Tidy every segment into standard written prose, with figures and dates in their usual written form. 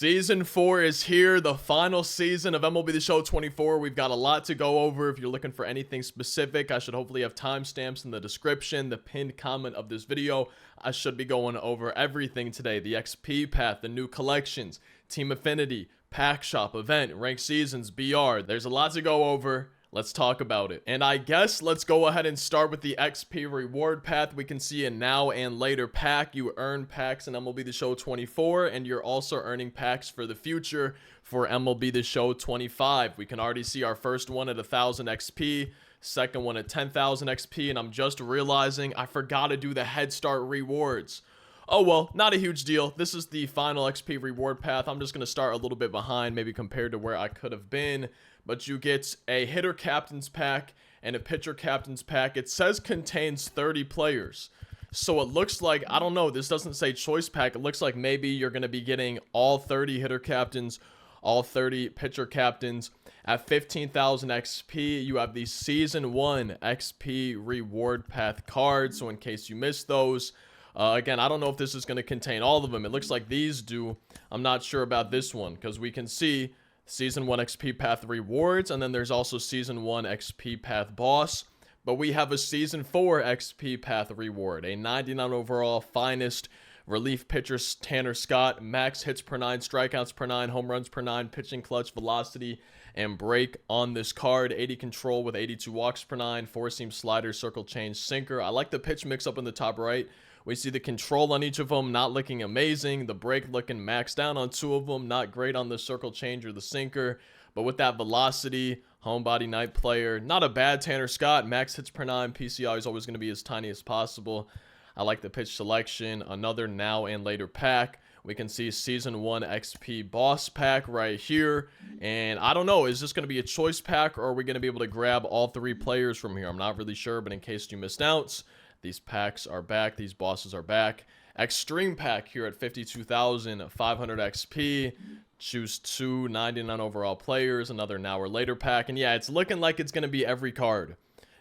Season 4 is here, the final season of MLB The Show 24. We've got a lot to go over. If you're looking for anything specific, I should hopefully have timestamps in the description, the pinned comment of this video. I should be going over everything today. The XP path, the new collections, Team Affinity, Pack Shop, Event, Ranked Seasons, BR. There's a lot to go over. Let's talk about it. And I guess let's go ahead and start with the XP reward path. We can see a now and later pack. You earn packs in MLB The Show 24, and you're also earning packs for the future for MLB The Show 25. We can already see our first one at 1,000 XP, second one at 10,000 XP, and I'm just realizing I forgot to do the Head Start rewards. Oh well, not a huge deal. This is the final XP reward path. I'm just going to start a little bit behind, maybe compared to where I could have been. But you get a hitter captain's pack and a pitcher captain's pack. It says contains 30 players. So it looks like, I don't know, this doesn't say choice pack. It looks like maybe you're going to be getting all 30 hitter captains, all 30 pitcher captains. At 15,000 XP, you have the Season 1 XP reward path cards. So in case you missed those, again, I don't know if this is going to contain all of them. It looks like these do. I'm not sure about this one because we can see Season 1 XP Path Rewards, and then there's also Season 1 XP Path Boss. But we have a Season 4 XP Path Reward, a 99 overall finest relief pitcher Tanner Scott, max hits per 9, strikeouts per 9, home runs per 9, pitching clutch, velocity, and break on this card. 80 control with 82 walks per 9, 4-seam slider, circle change, sinker. I like the pitch mix up in the top right. We see the control on each of them not looking amazing. The break looking maxed down on 2 of them. Not great on the circle change or the sinker. But with that velocity, homebody night player. Not a bad Tanner Scott. Max hits per 9. PCI is always going to be as tiny as possible. I like the pitch selection. Another now and later pack. We can see Season 1 XP Boss pack right here. And I don't know, is this going to be a choice pack or are we going to be able to grab all 3 players from here? I'm not really sure, but in case you missed out, these packs are back. These bosses are back. Extreme pack here at 52,500 XP. Choose 2 99 overall players. Another now or later pack. And yeah, it's looking like it's going to be every card.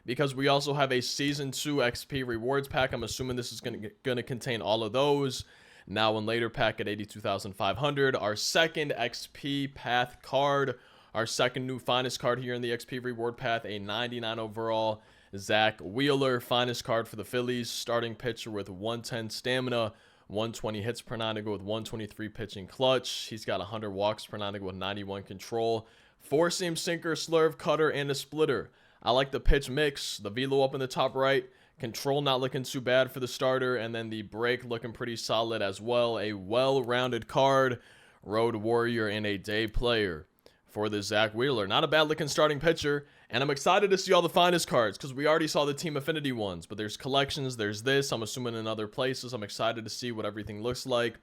Because we also have a Season 2 XP rewards pack. I'm assuming this is going to contain all of those. Now and later pack at 82,500. Our second XP path card. Our second new finest card here in the XP reward path. A 99 overall Zach Wheeler, finest card for the Phillies. Starting pitcher with 110 stamina, 120 hits per 9 to go with 123 pitching clutch. He's got 100 walks per 9 to go with 91 control. 4-seam sinker, slurve, cutter, and a splitter. I like the pitch mix. The velo up in the top right. Control not looking too bad for the starter. And then the break looking pretty solid as well. A well-rounded card. Road warrior and a day player for the Zach Wheeler. Not a bad looking starting pitcher. And I'm excited to see all the finest cards because we already saw the Team Affinity ones. But there's collections, there's this. I'm assuming in other places. I'm excited to see what everything looks like.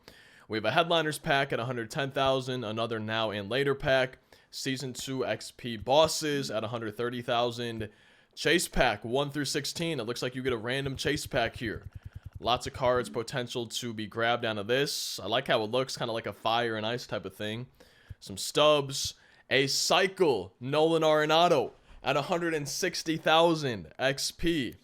We have a Headliners pack at 110,000. Another now and later pack. Season 2 XP Bosses at 130,000. Chase pack 1 through 16. It looks like you get a random chase pack here. Lots of cards potential to be grabbed out of this. I like how it looks, kind of like a fire and ice type of thing. Some stubs. A cycle Nolan Arenado at 160,000 XP.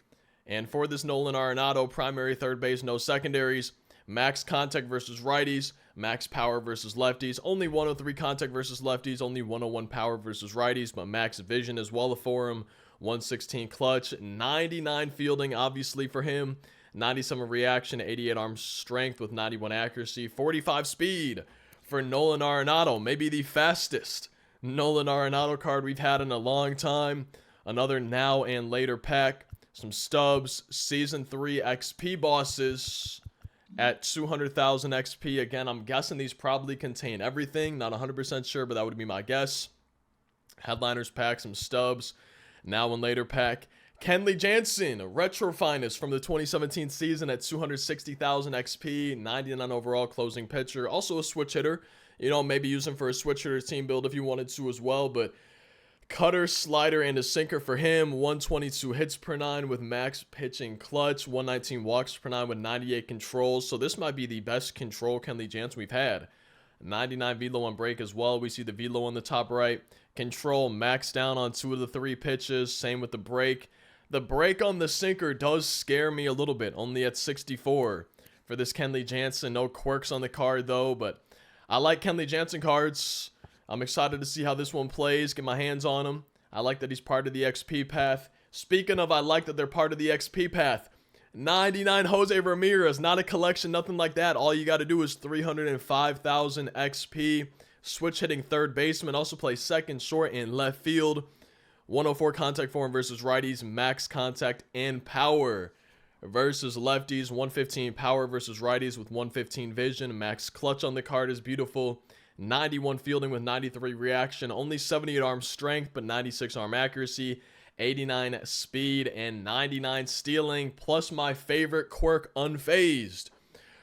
And for this Nolan Arenado, primary third base, no secondaries. Max contact versus righties. Max power versus lefties. Only 103 contact versus lefties. Only 101 power versus righties. But max vision as well for him. 116 clutch. 99 fielding, obviously, for him. 97 reaction. 88 arm strength with 91 accuracy. 45 speed for Nolan Arenado. Maybe the fastest Nolan Arenado card we've had in a long time. Another now and later pack. Some stubs. Season 3 XP bosses at 200,000 XP. Again, I'm guessing these probably contain everything. Not 100% sure, but that would be my guess. Headliners pack. Some stubs. Now and later pack. Kenley Jansen, retro finest from the 2017 season at 260,000 XP. 99 overall closing pitcher. Also a switch hitter. You know, maybe use him for a switch hitter team build if you wanted to as well. But cutter, slider, and a sinker for him. 122 hits per 9 with max pitching clutch. 119 walks per 9 with 98 controls. So this might be the best control Kenley Jansen we've had. 99 velo on break as well. We see the velo on the top right. Control maxed down on 2 of the 3 pitches. Same with the break. The break on the sinker does scare me a little bit. Only at 64 for this Kenley Jansen. No quirks on the card though, but I like Kenley Jansen cards. I'm excited to see how this one plays, get my hands on him. I like that he's part of the XP path. Speaking of, I like that they're part of the XP path. 99 Jose Ramirez, not a collection, nothing like that. All you got to do is 305,000 XP. Switch hitting third baseman, also plays second, short, and left field. 104 contact form versus righties, max contact and power versus lefties. 115 power versus righties with 115 vision. Max clutch on the card is beautiful. 91 fielding with 93 reaction. Only 78 arm strength, but 96 arm accuracy. 89 speed and 99 stealing, plus my favorite quirk, unfazed.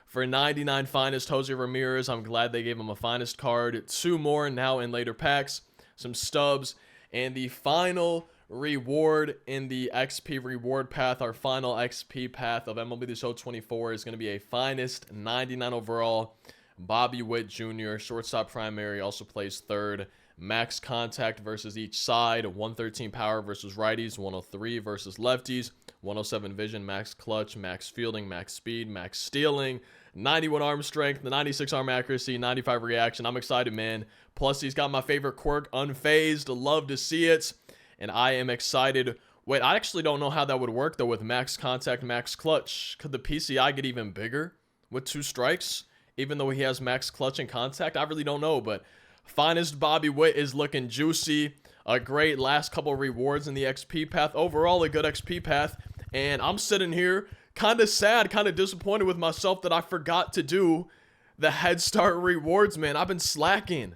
For 99 finest Jose Ramirez, I'm glad they gave him a finest card. 2 more now in later packs, some stubs, and the final reward in the XP reward path, our final XP path of MLB The Show 24 is going to be a finest 99 overall Bobby Witt Jr., shortstop primary, also plays third. Max contact versus each side, 113 power versus righties, 103 versus lefties, 107 vision, max clutch, max fielding, max speed, max stealing, 91 arm strength, 96 arm accuracy, 95 reaction. I'm excited, man. Plus, he's got my favorite quirk, unfazed. Love to see it. And I am excited. Wait, I actually don't know how that would work, though, with max contact, max clutch. Could the PCI get even bigger with 2 strikes, even though he has max clutch and contact? I really don't know, but finest Bobby Witt is looking juicy. A great last couple rewards in the XP path. Overall, a good XP path. And I'm sitting here kind of sad, kind of disappointed with myself that I forgot to do the Head Start rewards, man. I've been slacking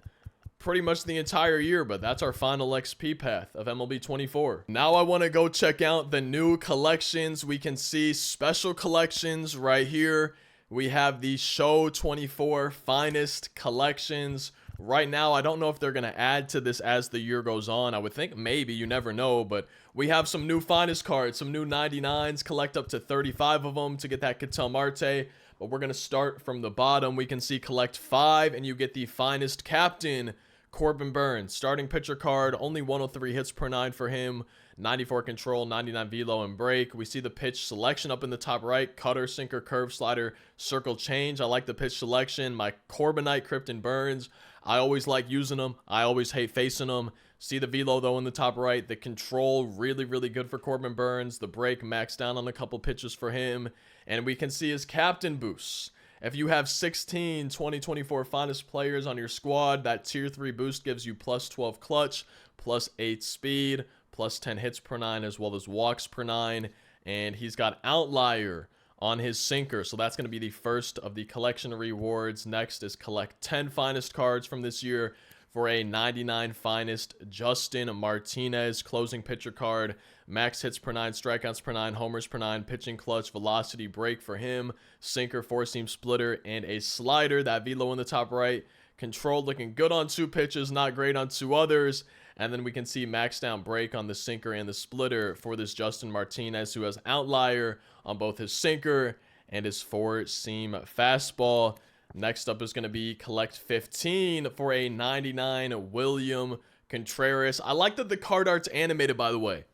pretty much the entire year, but that's our final XP path of MLB 24. Now I want to go check out the new collections. We can see special collections right here. We have the Show 24 finest collections. Right now, I don't know if they're going to add to this as the year goes on. I would think maybe, you never know, but we have some new finest cards, some new 99s, collect up to 35 of them to get that Ketel Marte. But we're going to start from the bottom. We can see collect 5 and you get the finest captain, Corbin Burns. Starting pitcher card, only 103 hits per 9 for him, 94 control, 99 velo and break. We see the pitch selection up in the top right, cutter, sinker, curve, slider, circle, change. I like the pitch selection. My Corbinite Krypton Burns, I always like using them. I always hate facing them. See the velo though in the top right. The control, really, really good for Corbin Burns. The break maxed down on a couple pitches for him. And we can see his captain boosts. If you have 16 2024 finest players on your squad, that tier 3 boost gives you plus 12 clutch, plus 8 speed, plus 10 hits per 9, as well as walks per 9. And he's got outlier on his sinker, so that's going to be the first of the collection rewards. Next is collect 10 finest cards from this year for a 99 finest Justin Martinez closing pitcher card. Max hits per 9, strikeouts per 9, homers per 9, pitching clutch, velocity, break for him, sinker, 4-seam splitter, and a slider. That velo in the top right. Control looking good on 2 pitches, not great on 2 others. And then we can see max down break on the sinker and the splitter for this Justin Martinez, who has outlier on both his sinker and his 4-seam fastball. Next up is going to be collect 15 for a 99 William Contreras. I like that the card art's animated, by the way.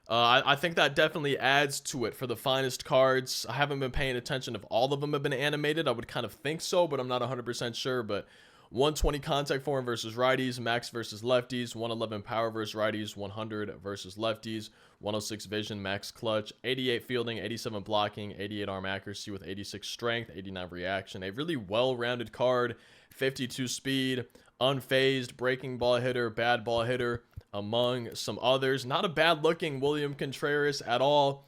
I think that definitely adds to it for the finest cards. I haven't been paying attention if all of them have been animated. I would kind of think so, but I'm not 100% sure. But 120 contact form versus righties, max versus lefties, 111 power versus righties, 100 versus lefties, 106 vision, max clutch, 88 fielding, 87 blocking, 88 arm accuracy with 86 strength, 89 reaction. A really well-rounded card, 52 speed, unfazed, breaking ball hitter, bad ball hitter, among some others. Not a bad-looking William Contreras at all.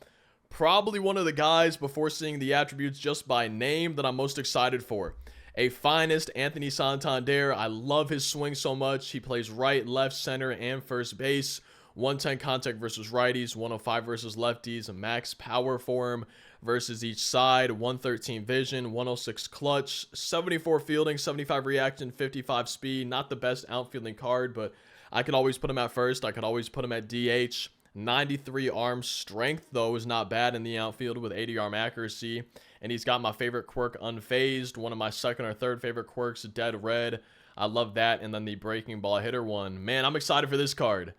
Probably one of the guys, before seeing the attributes just by name, that I'm most excited for. A finest Anthony Santander. I love his swing so much. He plays right, left, center, and first base. 110 contact versus righties, 105 versus lefties, a max power for him versus each side, 113 vision, 106 clutch, 74 fielding, 75 reaction, 55 speed. Not the best outfielding card, but I could always put him at first. I could always put him at DH. 93 arm strength, though, is not bad in the outfield with 80 arm accuracy. And he's got my favorite quirk, unfazed. One of my second or third favorite quirks, dead red. I love that. And then the breaking ball hitter one. Man, I'm excited for this card.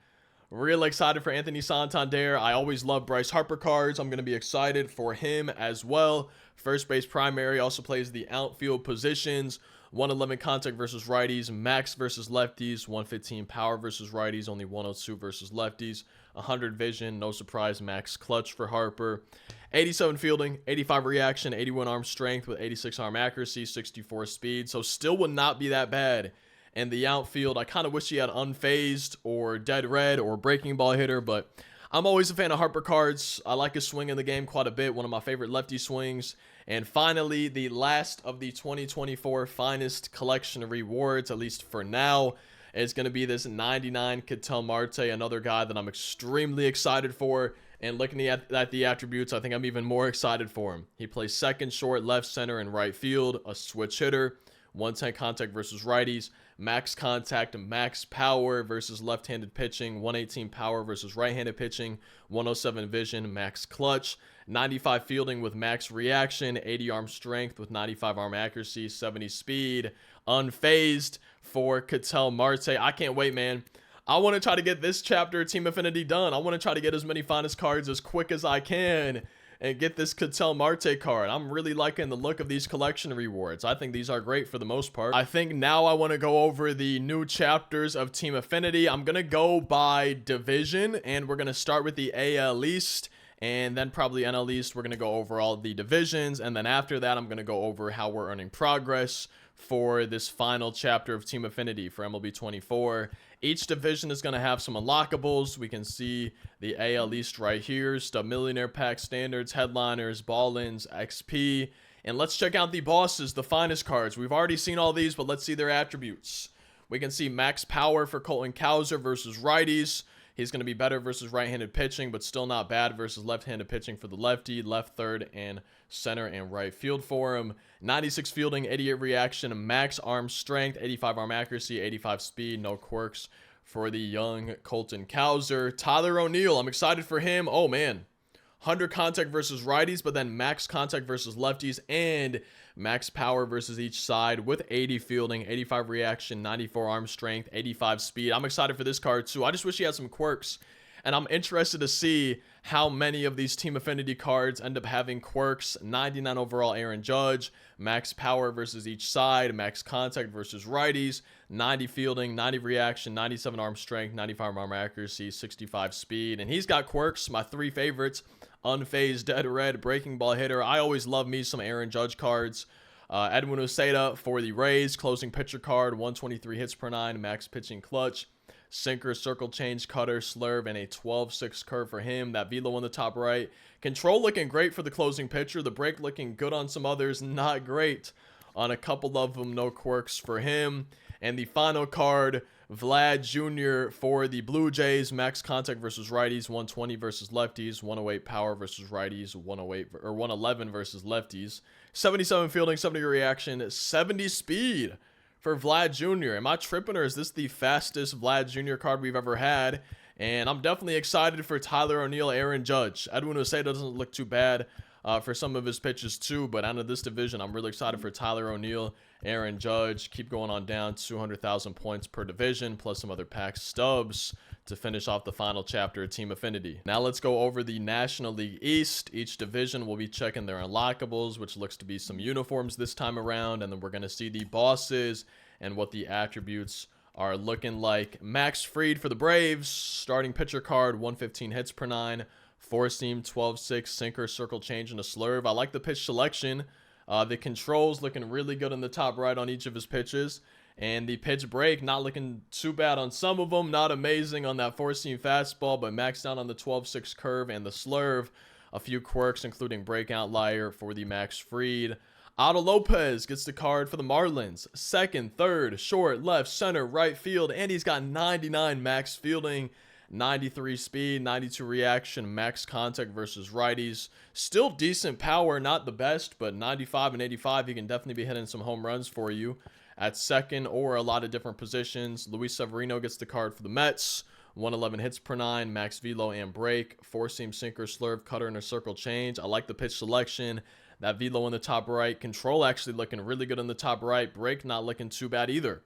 Real excited for Anthony Santander. I always love Bryce Harper cards. I'm going to be excited for him as well. First base primary, also plays the outfield positions. 111 contact versus righties, max versus lefties, 115 power versus righties, only 102 versus lefties, 100 vision, no surprise, max clutch for Harper, 87 fielding, 85 reaction, 81 arm strength with 86 arm accuracy, 64 speed, so still would not be that bad. And the outfield, I kind of wish he had unfazed or dead red or breaking ball hitter, but I'm always a fan of Harper cards. I like his swing in the game quite a bit, one of my favorite lefty swings. And finally, the last of the 2024 finest collection of rewards, at least for now, is going to be this 99 Ketel Marte, another guy that I'm extremely excited for. And looking at the attributes, I think I'm even more excited for him. He plays second, short, left, center, and right field, a switch hitter, 110 contact versus righties, max contact, max power versus left-handed pitching, 118 power versus right-handed pitching, 107 vision, max clutch, 95 fielding with max reaction, 80 arm strength with 95 arm accuracy, 70 speed, unfazed for Ketel Marte. I can't wait, man. I want to try to get this chapter of Team Affinity done. I want to try to get as many finest cards as quick as I can and get this Ketel Marte card. I'm really liking the look of these collection rewards. I think these are great for the most part. I think now I want to go over the new chapters of Team Affinity. I'm going to go by division, and we're going to start with the AL East, and then probably NL East. We're going to go over all the divisions, and then after that, I'm going to go over how we're earning progress for this final chapter of Team Affinity for MLB 24. Each division is going to have some unlockables. We can see the AL East right here, Stub Millionaire Pack, Standards, Headliners, Ball-ins, XP. And let's check out the bosses, the finest cards. We've already seen all these, but let's see their attributes. We can see max power for Colton Cowser versus righties. He's going to be better versus right-handed pitching, but still not bad versus left-handed pitching for the lefty, left, third, and center and right field for him. 96 fielding, 88 reaction, max arm strength, 85 arm accuracy, 85 speed, no quirks for the young Colton Cowser. Tyler O'Neill, I'm excited for him. Oh, man. 100 contact versus righties, but then max contact versus lefties and max power versus each side with 80 fielding, 85 reaction, 94 arm strength, 85 speed. I'm excited for this card too. I just wish he had some quirks, and I'm interested to see how many of these Team Affinity cards end up having quirks. 99 overall Aaron Judge, max power versus each side, max contact versus righties, 90 fielding, 90 reaction, 97 arm strength, 95 arm accuracy, 65 speed. And he's got quirks, my three favorites: unfazed, dead red, breaking ball hitter. I always love me some Aaron Judge cards. Edwin Uceda for the Rays, closing pitcher card, 123 hits per 9, max pitching clutch, sinker, circle change, cutter, slurve, and a 12-6 curve for him. That velo on the top right. Control looking great for the closing pitcher. The break looking good on some others, not great on a couple of them. No quirks for him. And the final card, Vlad Jr. for the Blue Jays, max contact versus righties, 120 versus lefties, 108 power versus righties, 111 versus lefties, 77 fielding, 70 reaction, 70 speed for Vlad Jr. Am I tripping, or is this the fastest Vlad Jr. card we've ever had? And I'm definitely excited for Tyler O'Neill, Aaron Judge. Edwin Uceda doesn't look too bad for some of his pitches too, but out of this division, I'm really excited for Tyler O'Neill, Aaron Judge. Keep going on down, 200,000 points per division, plus some other pack stubs to finish off the final chapter of Team Affinity. Now let's go over the National League East. Each division will be checking their unlockables, which looks to be some uniforms this time around, and then we're going to see the bosses and what the attributes are looking like. Max Fried for the Braves, starting pitcher card, 115 hits per 9, four seam, 12-6, sinker, circle change, and a slurve. I like the pitch selection. The controls looking really good in the top right on each of his pitches. And the pitch break not looking too bad on some of them. Not amazing on that four-seam fastball, but maxed out on the 12-6 curve and the slurve. A few quirks, including breakout liar for the Max Fried. Otto Lopez gets the card for the Marlins. Second, third, short, left, center, right field. And he's got 99 max fielding, 93 speed, 92 reaction, max contact versus righties. Still decent power, not the best, but 95 and 85, he can definitely be hitting some home runs for you at second or a lot of different positions. Luis Severino gets the card for the Mets. 111 hits per 9, max velo and break, four-seam sinker, slurve, cutter, and a circle change. I like the pitch selection. That velo in the top right. Control actually looking really good in the top right. Break not looking too bad either.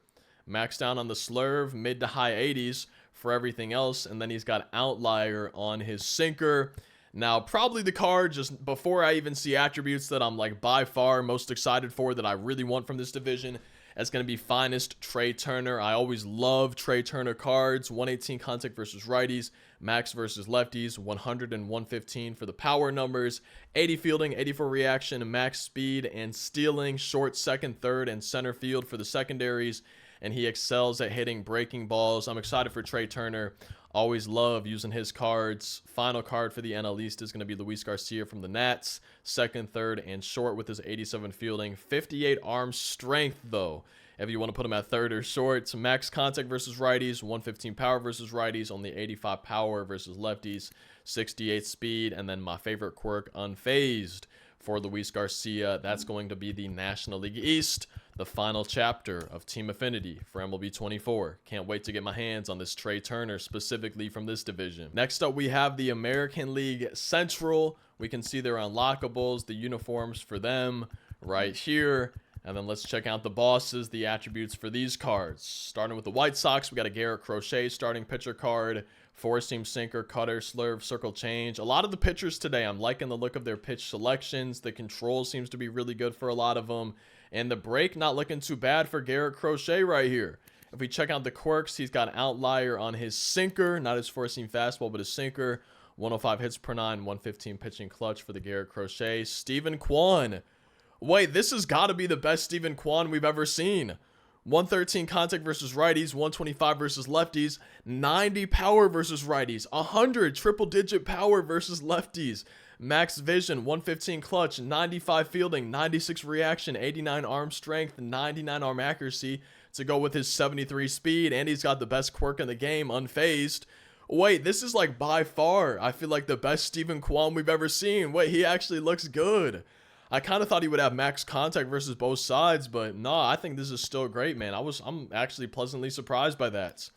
Max down on the slurve, mid to high 80s for everything else. And then he's got outlier on his sinker. Now, probably the card, just before I even see attributes that I'm like by far most excited for, that I really want from this division, That's going to be finest Trey Turner. I always love Trey Turner cards. 118 contact versus righties, max versus lefties, 100 and 115 for the power numbers, 80 fielding, 84 reaction, max speed and stealing, short, second, third, and center field for the secondaries. And he excels at hitting breaking balls. I'm excited for Trey Turner. Always love using his cards. Final card for the NL East is going to be Luis Garcia from the Nats. Second, third, and short with his 87 fielding. 58 arm strength, though, if you want to put him at third or short. Max contact versus righties. 115 power versus righties. Only 85 power versus lefties. 68 speed. And then my favorite quirk, unfazed for Luis Garcia. That's going to be the National League East, the final chapter of Team Affinity for MLB 24. Can't wait to get my hands on this Trey Turner specifically from this division. Next up, we have the American League Central. We can see their unlockables, the uniforms for them right here. And then let's check out the bosses, the attributes for these cards. Starting with the White Sox, we got a Garrett Crochet starting pitcher card. Four-seam sinker, cutter, slurve, circle change. A lot of the pitchers today, I'm liking the look of their pitch selections. The control seems to be really good for a lot of them. And the break not looking too bad for Garrett Crochet right here. If we check out the quirks, he's got an outlier on his sinker. Not his four-seam fastball, but his sinker. 105 hits per 9, 115 pitching clutch for the Garrett Crochet. Steven Kwan. Wait, this has got to be the best Steven Kwan we've ever seen. 113 contact versus righties, 125 versus lefties, 90 power versus righties, 100 triple-digit power versus lefties, max vision, 115 clutch, 95 fielding, 96 reaction, 89 arm strength, 99 arm accuracy to go with his 73 speed, and he's got the best quirk in the game, unfazed. Wait, this is like by far, I feel like the best Steven Kwan we've ever seen. Wait, he actually looks good. I kind of thought he would have max contact versus both sides, but no, I think this is still great, man. I'm actually pleasantly surprised by that.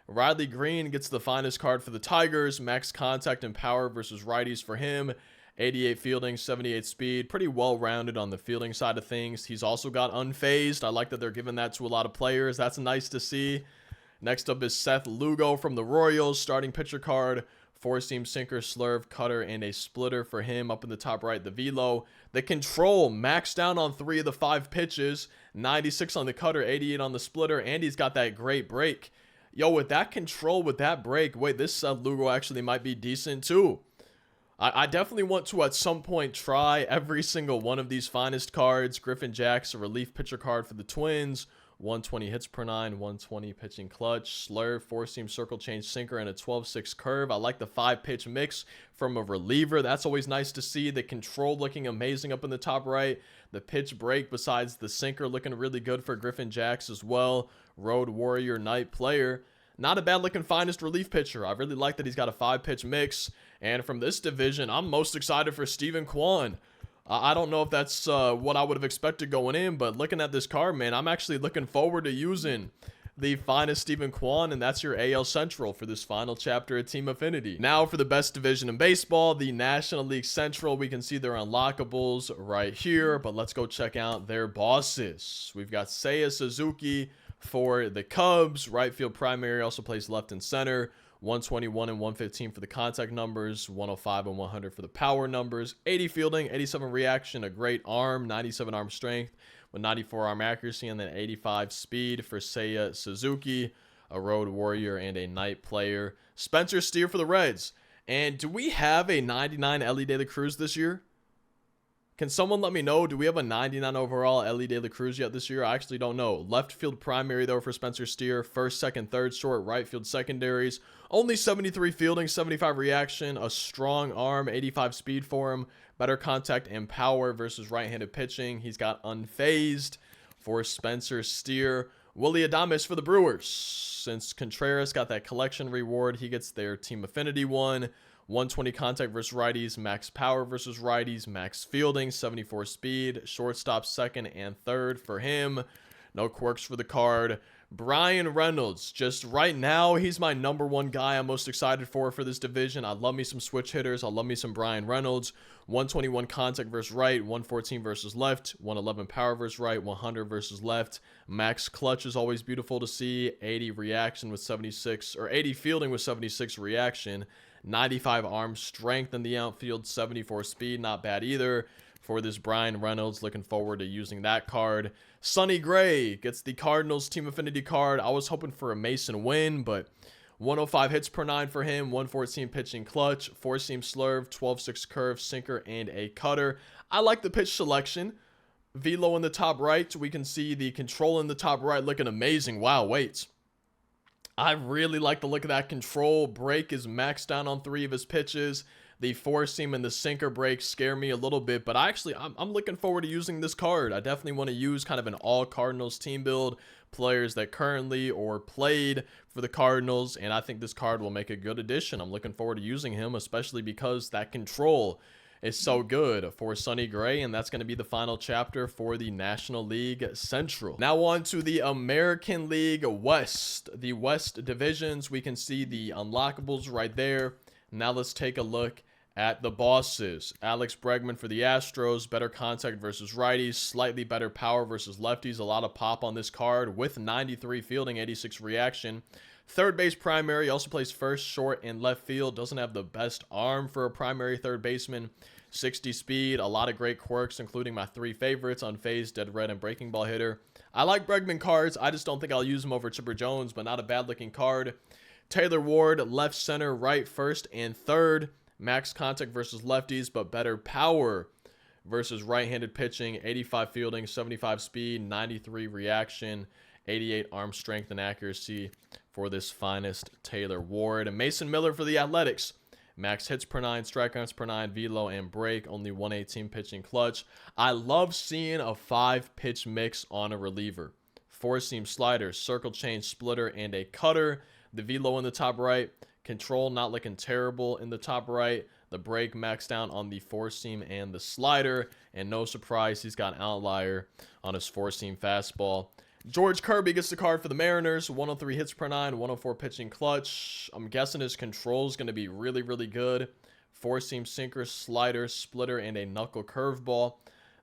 Riley Green gets the finest card for the Tigers. Max contact and power versus righties for him. 88 fielding, 78 speed. Pretty well-rounded on the fielding side of things. He's also got unfazed. I like that they're giving that to a lot of players. That's nice to see. Next up is Seth Lugo from the Royals. Starting pitcher card. Four-seam sinker, slurve, cutter, and a splitter for him. Up in the top right, the velo. The control maxed down on 3 of the 5 pitches. 96 on the cutter, 88 on the splitter, and he's got that great break. Yo, with that control, with that break, wait, this Seth Lugo actually might be decent too. I definitely want to at some point try every single one of these finest cards. Griffin Jax, a relief pitcher card for the Twins. 120 hits per 9, 120 pitching clutch, slurve, four-seam circle change sinker, and a 12-6 curve. I like the 5-pitch mix from a reliever. That's always nice to see. The control looking amazing up in the top right. The pitch break besides the sinker looking really good for Griffin Jax as well. Road Warrior Knight player. Not a bad looking finest relief pitcher. I really like that he's got a 5-pitch mix. And from this division, I'm most excited for Steven Kwan. I don't know if that's what I would have expected going in, but looking at this card, man, I'm actually looking forward to using the finest Steven Kwan, and that's your AL Central for this final chapter of Team Affinity. Now for the best division in baseball, the National League Central. We can see their unlockables right here, but let's go check out their bosses. We've got Seiya Suzuki for the Cubs. Right field primary, also plays left and center. 121 and 115 for the contact numbers, 105 and 100 for the power numbers, 80 fielding, 87 reaction, a great arm, 97 arm strength with 94 arm accuracy, and then 85 speed for Seiya Suzuki, a road warrior and a night player. Spencer Steer for the Reds. And do we have a 99 Elly De La Cruz this year? Can someone let me know? Do we have a 99 overall Elly De La Cruz yet this year? I actually don't know. Left field primary, though, for Spencer Steer. First, second, third short. Right field secondaries. Only 73 fielding, 75 reaction. A strong arm, 85 speed for him. Better contact and power versus right-handed pitching. He's got unfazed for Spencer Steer. Willy Adames for the Brewers. Since Contreras got that collection reward, he gets their Team Affinity one. 120 contact versus righties, max power versus righties, max fielding, 74 speed, shortstop second and third for him. No quirks for the card. Brian Reynolds, just right now, he's my #1 guy I'm most excited for this division. I love me some switch hitters. I love me some Brian Reynolds. 121 contact versus right, 114 versus left, 111 power versus right, 100 versus left. Max clutch is always beautiful to see. 80 reaction with 76, or 80 fielding with 76 reaction. 95 arm strength in the outfield, 74 speed, not bad either. for this Brian Reynolds. Looking forward to using that card. Sonny Gray gets the Cardinals Team Affinity card. I was hoping for a Mason Wynn, but 105 hits per 9 for him, 114 pitching clutch, 4-seam slurve, 12-6 curve, sinker, and a cutter. I like the pitch selection. Velo in the top right. We can see the control in the top right looking amazing. Wow, wait. I really like the look of that control. Break is maxed down on 3 of his pitches. The 4-seam and the sinker break scare me a little bit, but I'm looking forward to using this card. I definitely want to use kind of an all Cardinals team build, players that currently or played for the Cardinals, and I think this card will make a good addition. I'm looking forward to using him, especially because that control is so good for Sonny Gray, and that's going to be the final chapter for the National League Central. Now on to the American League West. The West divisions, we can see the unlockables right there. Now let's take a look at the bosses. Alex Bregman for the Astros, better contact versus righties, slightly better power versus lefties, a lot of pop on this card with 93 fielding, 86 reaction. Third base primary, also plays first, short, and left field. Doesn't have the best arm for a primary third baseman. 60 speed, a lot of great quirks, including my 3 favorites, unfazed, dead red, and breaking ball hitter. I like Bregman cards. I just don't think I'll use him over Chipper Jones, but not a bad looking card. Taylor Ward, left, center, right, first, and third. Max contact versus lefties, but better power versus right-handed pitching. 85 fielding, 75 speed, 93 reaction, 88 arm strength and accuracy for this finest Taylor Ward. And Mason Miller for the Athletics. Max hits per 9, strikeouts per 9, velo, and break. Only 118 pitching clutch. I love seeing a 5-pitch mix on a reliever. 4-seam slider, circle change, splitter, and a cutter. The velo in the top right. Control not looking terrible in the top right. The break maxed down on the 4-seam and the slider. And no surprise, he's got an outlier on his 4-seam fastball. George Kirby gets the card for the Mariners. 103 hits per 9, 104 pitching clutch. I'm guessing his control is going to be really, really good. 4-seam sinker, slider, splitter, and a knuckle curveball.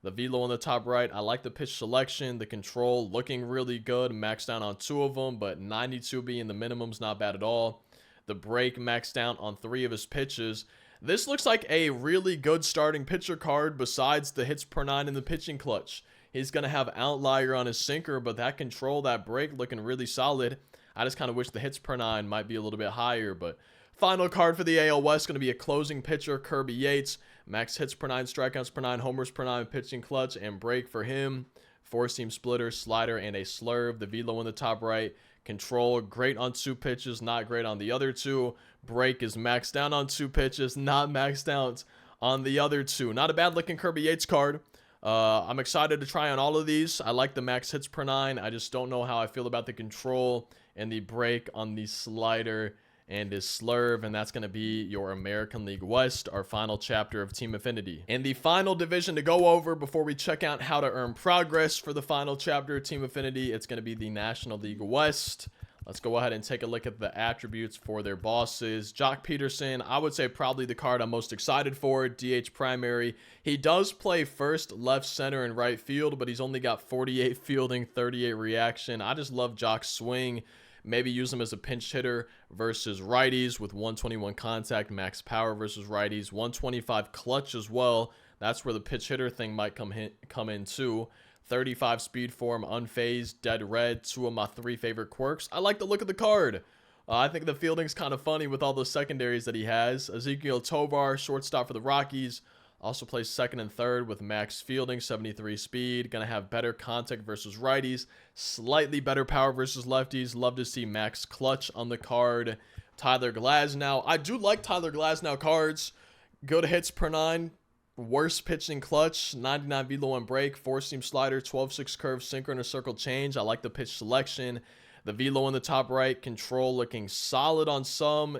The velo on the top right. I like the pitch selection. The control looking really good. Maxed down on 2 of them, but 92 being the minimum's not bad at all. The break maxed down on 3 of his pitches. This looks like a really good starting pitcher card besides the hits per 9 in the pitching clutch. He's going to have outlier on his sinker, but that control, that break looking really solid. I just kind of wish the hits per 9 might be a little bit higher, but final card for the AL West going to be a closing pitcher, Kirby Yates. Max hits per 9, strikeouts per 9, homers per 9, pitching clutch, and break for him. 4-seam splitter, slider, and a slurve. The velo in the top right. Control, great on 2 pitches, not great on the other 2. Break is maxed down on 2 pitches, not maxed out on the other 2. Not a bad looking Kirby Yates card. I'm excited to try on all of these. I like the max hits per 9. I just don't know how I feel about the control and the break on the slider and his slurve, and that's going to be your American League West, our final chapter of Team Affinity. And the final division to go over before we check out how to earn progress for the final chapter of Team Affinity, it's going to be the National League West. Let's go ahead and take a look at the attributes for their bosses. Jock Peterson, I would say probably the card I'm most excited for. DH primary. He does play first, left, center, and right field, but he's only got 48 fielding, 38 reaction. I just love Jock's swing. Maybe use him as a pinch hitter versus righties with 121 contact, max power versus righties, 125 clutch as well. That's where the pitch hitter thing might come in too. 35 speed form, unfazed, dead red, 2 of my 3 favorite quirks. I like the look of the card. I think the fielding's kind of funny with all those secondaries that he has. Ezekiel Tovar, shortstop for the Rockies. Also plays second and third with max fielding, 73 speed. Going to have better contact versus righties. Slightly better power versus lefties. Love to see max clutch on the card. Tyler Glasnow. I do like Tyler Glasnow cards. Good hits per 9. Worst pitching clutch. 99 velo and break. 4-seam slider. 12-6 curve. Sinker and a circle change. I like the pitch selection. The velo in the top right. Control looking solid on some.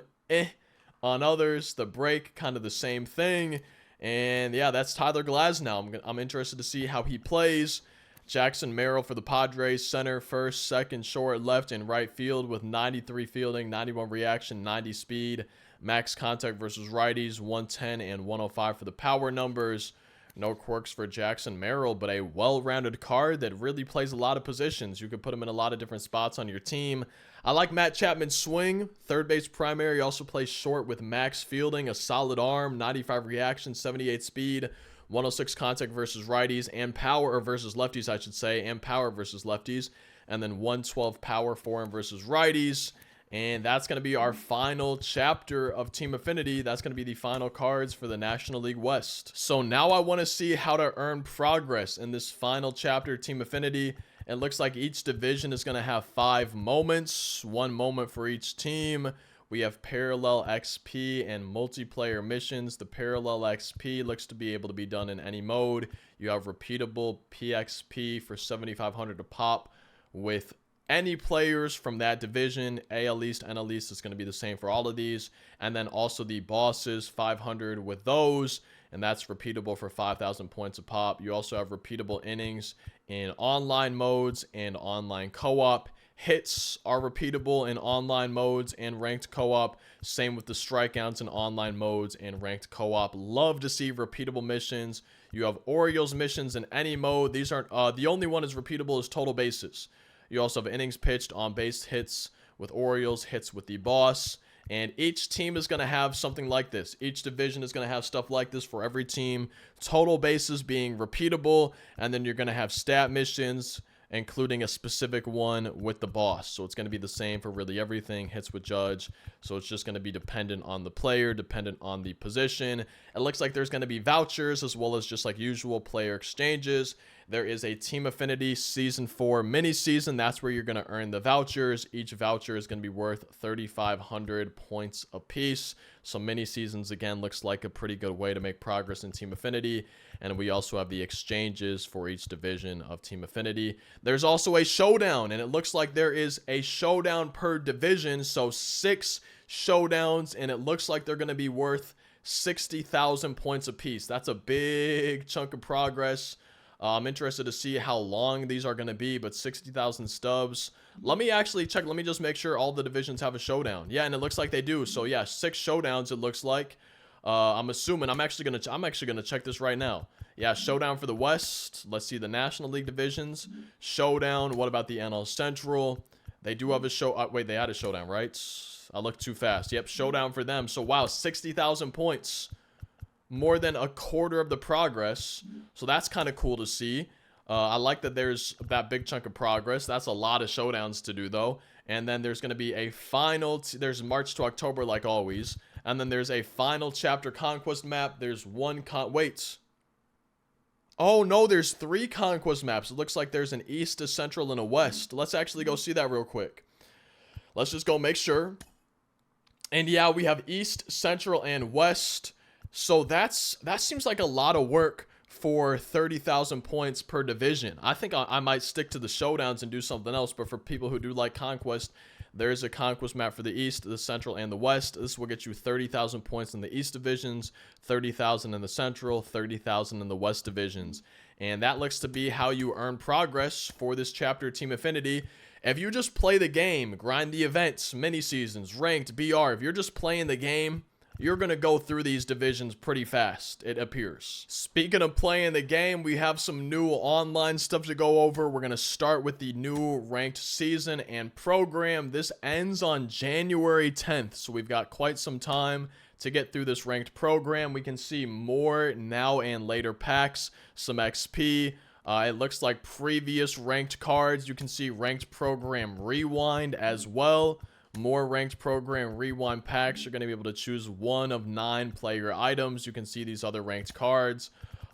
On others. The break kind of the same thing. And yeah, that's Tyler Glasnow. I'm interested to see how he plays. Jackson Merrill for the Padres, center, first, second, short, left, and right field with 93 fielding, 91 reaction, 90 speed. Max contact versus righties, 110 and 105 for the power numbers. No quirks for Jackson Merrill, but a well-rounded card that really plays a lot of positions. You could put him in a lot of different spots on your team. I like Matt Chapman's swing. Third base primary. Also plays short with max fielding, a solid arm, 95 reaction, 78 speed, 106 contact versus righties, and power versus lefties, I should say, and power versus lefties. And then 112 power forehand versus righties. And that's going to be our final chapter of Team Affinity. That's going to be the final cards for the National League West. So now I want to see how to earn progress in this final chapter, Team Affinity. It looks like each division is going to have 5 moments, 1 moment for each team. We have parallel XP and multiplayer missions. The parallel XP looks to be able to be done in any mode. You have repeatable PXP for 7,500 to pop with any players from that division. AL East, NL East is going to be the same for all of these. And then also the bosses, 500 with those. And that's repeatable for 5,000 points a pop. You also have repeatable innings in online modes and online co-op. Hits are repeatable in online modes and ranked co-op. Same with the strikeouts in online modes and ranked co-op. Love to see repeatable missions. You have Orioles missions in any mode. These aren't the only one is repeatable is total bases. You also have innings pitched, on base hits with Orioles, hits with the boss. And each team is going to have something like this. Each division is going to have stuff like this for every team. Total bases being repeatable. And then you're going to have stat missions, including a specific one with the boss. So it's going to be the same for really everything. Hits with Judge. So it's just going to be dependent on the player, dependent on the position. It looks like there's going to be vouchers as well as just like usual player exchanges. There is a Team Affinity Season 4 mini season. That's where you're going to earn the vouchers. Each voucher is going to be worth 3,500 points apiece. So mini seasons, again, looks like a pretty good way to make progress in Team Affinity. And we also have the exchanges for each division of Team Affinity. There's also a showdown, and it looks like there is a showdown per division. So 6 showdowns, and it looks like they're going to be worth 60,000 points apiece. That's a big chunk of progress. I'm interested to see how long these are going to be, but 60,000 stubs. Let me actually check. Let me just make sure all the divisions have a showdown. Yeah, and it looks like they do. So yeah, 6 showdowns. It looks like. I'm assuming. I'm actually gonna check this right now. Yeah, showdown for the West. Let's see the National League divisions. Showdown. What about the NL Central? They do have a show. Wait, they had a showdown, right? I looked too fast. Yep, showdown for them. So wow, 60,000 points. More than a quarter of the progress. So that's kind of cool to see. I like that there's that big chunk of progress. That's a lot of showdowns to do, though. And then there's going to be a final. There's March to October, like always. And then there's a final chapter conquest map. There's one wait. Oh, no, there's 3 conquest maps. It looks like there's an East, a Central, and a West. Let's actually go see that real quick. Let's just go make sure. And yeah, we have East, Central, and West. So that seems like a lot of work for 30,000 points per division. I think I might stick to the showdowns and do something else. But for people who do like Conquest, there's a Conquest map for the East, the Central, and the West. This will get you 30,000 points in the East divisions, 30,000 in the Central, 30,000 in the West divisions. And that looks to be how you earn progress for this chapter Team Affinity. If you just play the game, grind the events, mini seasons, ranked, BR, if you're just playing the game, you're going to go through these divisions pretty fast, it appears. Speaking of playing the game, we have some new online stuff to go over. We're going to start with the new ranked season and program. This ends on January 10th, so we've got quite some time to get through this ranked program. We can see more now and later packs, some XP. It looks like previous ranked cards. You can see ranked program rewind as well. More ranked program rewind packs. You're going to be able to choose one of 9 player items. You can see these other ranked cards.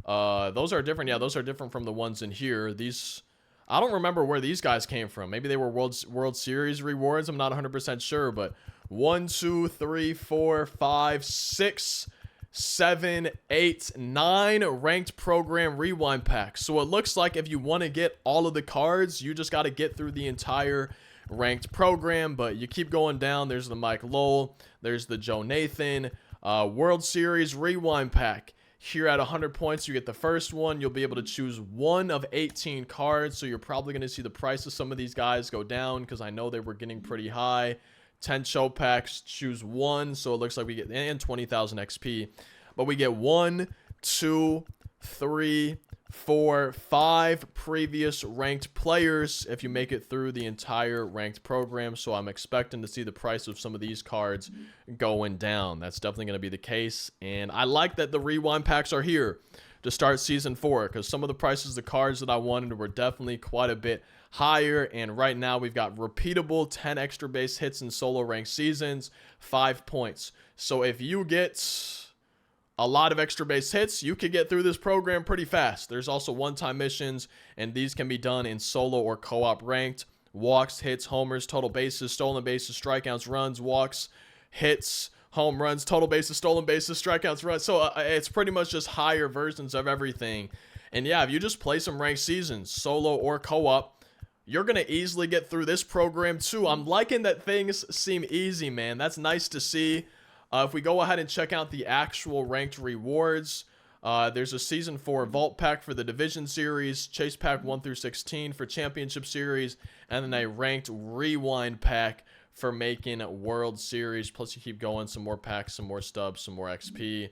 Those are different. Yeah, those are different from the ones in here. These, I don't remember where these guys came from. Maybe they were World Series rewards. I'm not 100% sure, but 1, 2, 3, 4, 5, 6, 7, 8, 9 ranked program rewind packs. So it looks like if you want to get all of the cards, you just got to get through the entire ranked program. But you keep going down. There's the Mike Lowell, there's the Joe Nathan World Series rewind pack. Here at 100 points, you get the first one. You'll be able to choose one of 18 cards, so you're probably going to see the price of some of these guys go down, because I know they were getting pretty high. 10 show packs, choose one, so it looks like we get, and 20,000 XP, but we get 1, 2, 3, 4, 5 previous ranked players if you make it through the entire ranked program. So I'm expecting to see the price of some of these cards going down. That's definitely going to be the case. And I like that the rewind packs are here. to start season 4, because some of the prices of the cards that I wanted were definitely quite a bit higher. And right now we've got repeatable 10 extra base hits in solo rank seasons, 5 points. So if you get a lot of extra base hits, you could get through this program pretty fast. There's also one-time missions, and these can be done in solo or co-op ranked. Walks, hits, homers, total bases, stolen bases, strikeouts, runs, walks, hits, home runs, total bases, stolen bases, strikeouts, runs. So it's pretty much just higher versions of everything. And yeah, if you just play some ranked seasons, solo or co-op, you're going to easily get through this program too. I'm liking that things seem easy, man. That's nice to see. If we go ahead and check out the actual ranked rewards, there's a Season 4 Vault Pack for the Division Series, Chase Pack 1 through 16 for Championship Series, and then a Ranked Rewind Pack for making World Series. Plus, you keep going, some more packs, some more stubs, some more XP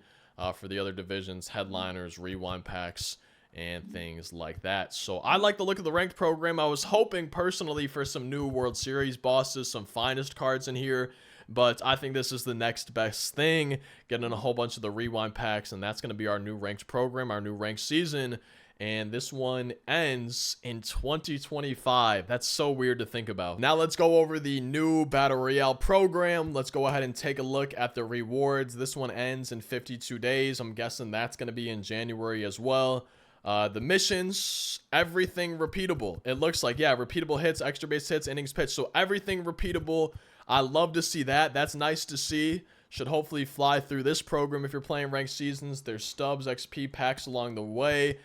for the other divisions, headliners, rewind packs, and things like that. So I like the look of the ranked program. I was hoping personally for some new World Series bosses, some finest cards in here, but I think this is the next best thing, getting a whole bunch of the rewind packs, and that's going to be our new ranked program, our new ranked season. And this one ends in 2025. That's so weird to think about. Now let's go over the new Battle Royale program. Let's go ahead and take a look at the rewards. This one ends in 52 days. I'm guessing that's going to be in January as well. The missions, everything repeatable. It looks like, yeah, repeatable hits, extra base hits, innings pitched. So everything repeatable. I love to see that. That's nice to see. Should hopefully fly through this program if you're playing ranked seasons. There's stubs, XP packs along the way.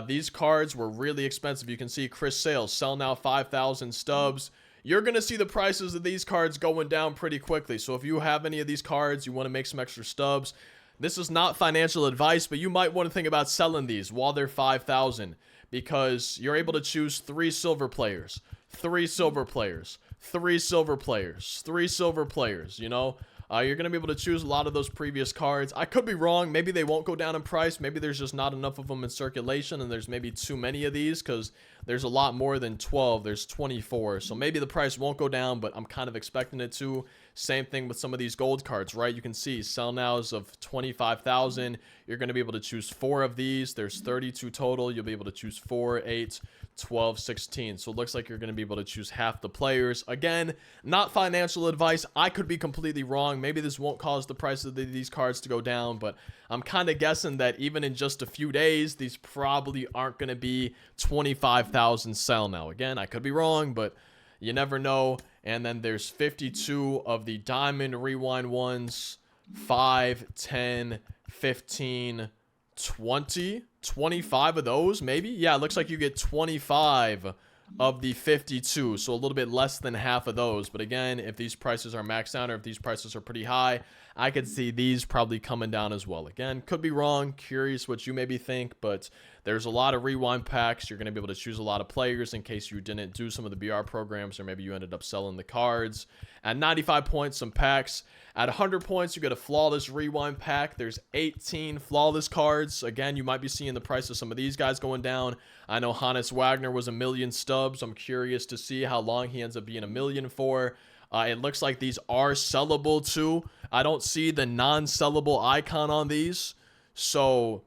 These cards were really expensive. You can see Chris Sales, sell now 5,000 stubs. You're going to see the prices of these cards going down pretty quickly. So if you have any of these cards, you want to make some extra stubs, this is not financial advice, but you might want to think about selling these while they're 5,000, because you're able to choose 3 silver players, 3 silver players, 3 silver players, 3 silver players, you know? You're going to be able to choose a lot of those previous cards. I could be wrong. Maybe they won't go down in price. Maybe there's just not enough of them in circulation, and there's maybe too many of these, because there's a lot more than 12. There's 24. So maybe the price won't go down, but I'm kind of expecting it to. Same thing with some of these gold cards, right? You can see sell nows of 25,000. You're going to be able to choose 4 of these. There's 32 total. You'll be able to choose 4, 8, 12, 16. So it looks like you're going to be able to choose half the players. Again, not financial advice. I could be completely wrong. Maybe this won't cause the price of these cards to go down, but I'm kind of guessing that even in just a few days, these probably aren't going to be 25,000 sell now. Again, I could be wrong, but you never know. And then there's 52 of the diamond rewind ones, 5, 10, 15, 20, 25 of those, maybe? Yeah, it looks like you get 25 of the 52, so a little bit less than half of those. But again, if these prices are maxed out, or if these prices are pretty high, I could see these probably coming down as well. Again, could be wrong, curious what you maybe think, but there's a lot of rewind packs. You're going to be able to choose a lot of players in case you didn't do some of the BR programs, or maybe you ended up selling the cards. At 95 points, some packs. At 100 points, you get a flawless rewind pack. There's 18 flawless cards. Again, you might be seeing the price of some of these guys going down. I know Hannes Wagner was 1 million stubs. I'm curious to see how long he ends up being 1 million for. It looks like these are sellable too. I don't see the non-sellable icon on these. So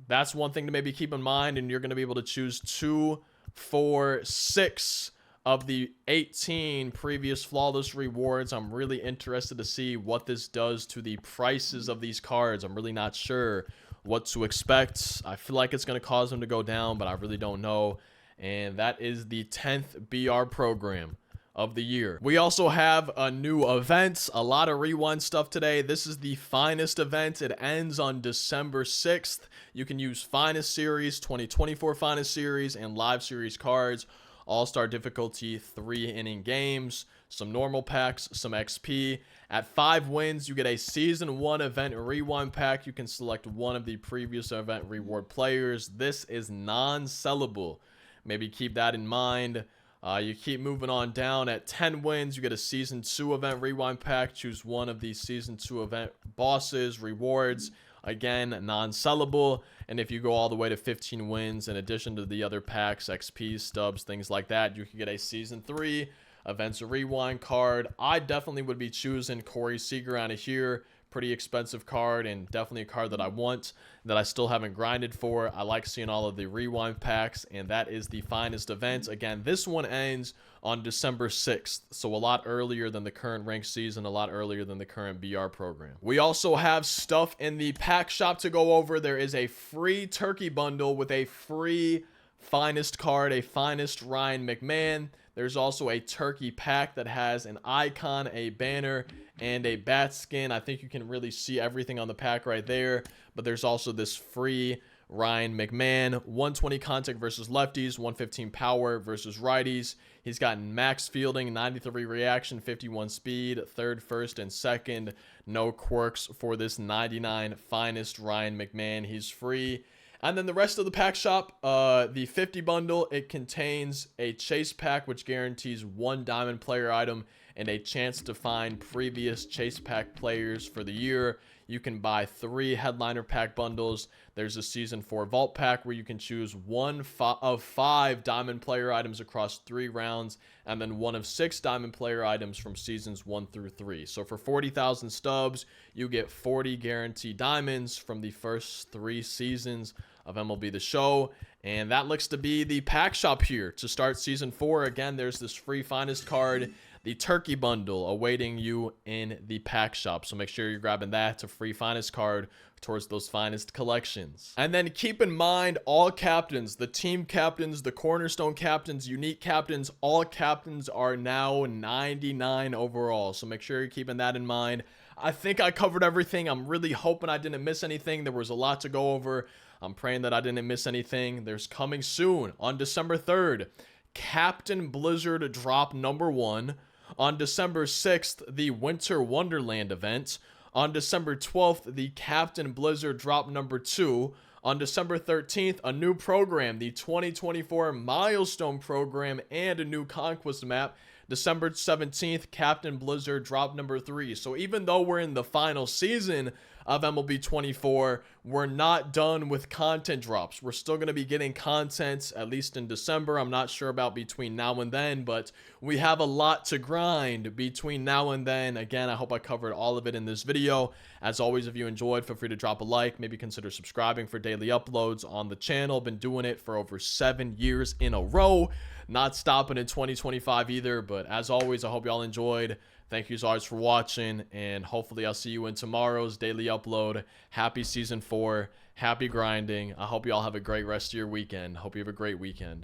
that's one thing to maybe keep in mind. And you're going to be able to choose 2, 4, 6 of the 18 previous flawless rewards. I'm really interested to see what this does to the prices of these cards. I'm really not sure what to expect. I feel like it's going to cause them to go down, but I really don't know. And that is the 10th BR program of the year. We also have a new event, a lot of rewind stuff today. This is the finest event. It ends on December 6th. You can use finest series, 2024 finest series, and live series cards. All-star difficulty, 3-inning games, some normal packs, some XP. At 5 wins, you get a season 1 event rewind pack. You can select one of the previous event reward players. This is non-sellable. Maybe keep that in mind. You keep moving on down. At 10 wins, you get a Season 2 event rewind pack. Choose one of these Season 2 event bosses, rewards. Again, non-sellable. And if you go all the way to 15 wins, in addition to the other packs, XP, stubs, things like that, you can get a Season 3 events rewind card. I definitely would be choosing Corey Seager out of here. pretty expensive card and definitely a card that I want, that I still haven't grinded for. I like seeing all of the rewind packs, and that is the finest event. Again, this one ends on December 6th, so a lot earlier than the current ranked season, a lot earlier than the current BR program. We also have stuff in the pack shop to go over. There is a free turkey bundle with a free finest card, a finest Ryan McMahon. There's also a turkey pack that has an icon, a banner, and a bat skin. I think you can really see everything on the pack right there. But there's also this free Ryan McMahon, 120 contact versus lefties, 115 power versus righties. He's got max fielding, 93 reaction, 51 speed, third, first, and second. No quirks for this 99 finest Ryan McMahon. He's free. And then the rest of the pack shop, the 50 bundle, it contains a chase pack, which guarantees 1 diamond player item and a chance to find previous chase pack players for the year. You can buy 3 headliner pack bundles. There's a season 4 vault pack where you can choose 1 of 5 diamond player items across 3 rounds, and then 1 of 6 diamond player items from seasons 1 through 3. So for 40,000 stubs, you get 40 guaranteed diamonds from the first 3 seasons of MLB The Show. And that looks to be the pack shop here to start season 4. Again, there's this free finest card, the turkey bundle, awaiting you in the pack shop. So make sure you're grabbing that, a free finest card towards those finest collections. And then keep in mind, all captains, the team captains, the cornerstone captains, unique captains, all captains are now 99 overall. So make sure you're keeping that in mind. I think I covered everything. I'm really hoping I didn't miss anything. There was a lot to go over. I'm praying that I didn't miss anything. There's coming soon on December 3rd, Captain Blizzard drop number 1. On December 6th, the Winter Wonderland event. On December 12th, the Captain Blizzard drop number 2. On December 13th, a new program, the 2024 Milestone program, and a new Conquest map. December 17th, Captain Blizzard drop number 3. So even though we're in the final season of MLB 24, we're not done with content drops. We're still going to be getting content, at least in December. I'm not sure about between now and then, but we have a lot to grind between now and then. Again, I hope I covered all of it in this video. As always, if you enjoyed, feel free to drop a like. Maybe consider subscribing for daily uploads on the channel. Been doing it for over 7 years in a row. Not stopping in 2025 either, but as always, I hope y'all enjoyed. Thank you as always for watching, and hopefully I'll see you in tomorrow's daily upload. Happy season 4, happy grinding. I hope y'all have a great rest of your weekend. Hope you have a great weekend.